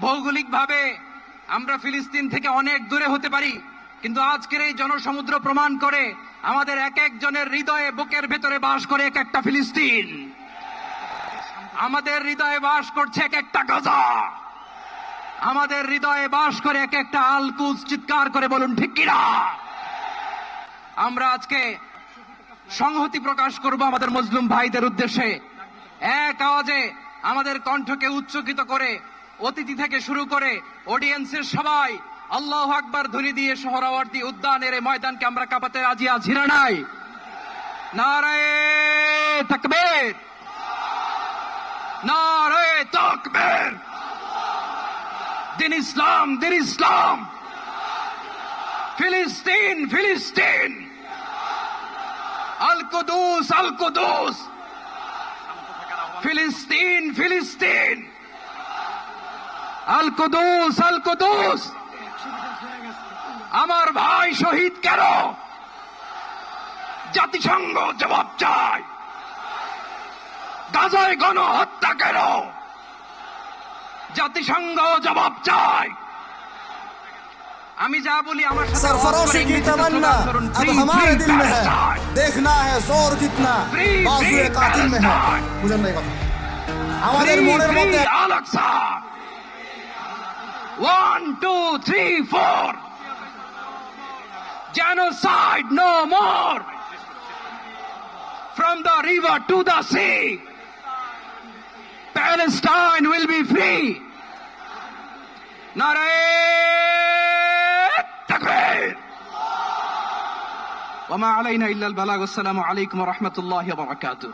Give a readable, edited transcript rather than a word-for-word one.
ভৌগোলিকভাবে আমরা ফিলিস্তিন থেকে অনেক দূরে হতে পারি, কিন্তু আজকের এই জনসমুদ্র প্রমাণ করে আমাদের এক একজনের হৃদয়ে বুকের ভেতরে বাস করে এক একটা ফিলিস্তিন। আমাদের হৃদয়ে বাস করছে এক একটা গাজা, আমাদের হৃদয়ে বাস করে এক একটা আল কুদস। চিৎকার করে বলুন ঠিক কিনা? আমরা আজকে সংহতি প্রকাশ করব আমাদের মুসলিম ভাইদের উদ্দেশ্যে। এক আওয়াজে আমাদের কণ্ঠকে উচ্চকিত করে অতিথি থেকে শুরু করে অডিয়েন্সের সবাই আল্লাহু আকবার ধ্বনি দিয়ে সোহরাওয়ার্দী উদ্যানের এই ময়দানকে আমরা কাঁপাতে রাজি আছি না নাই? নারায়ে তাকবীর, নারায়ে তাকবীর। দিন ইসলাম, দিন ইসলাম। ফিলিস্তিন, ফিলিস্তিন। আল কুদুস, আল কুদুস। ফিলিস্তিন, ফিলিস্তিন। আল কুদুস, আল কুদুস। আমার ভাই শহীদ কেন? জাতিসংঘ জবাব চায়। গাজায় গণহত্যা কেন? জাতিসংঘ জবাব চায়। আমি যা বলি আমার সাথে सरफरोशी की तमन्ना अब हमारे दिल में है, देखना है जोर कितना बाजुए कातिल में है। বুঝেন না এই কথা? আমাদের মনের মধ্যে Al Aqsa 1 2 3 4 genocide no more from the river to the sea. Palestine will be free. Naraye takbir. Wa ma alayna illa al-balagh. Assalamu alaykum wa rahmatullahi wa barakatuh.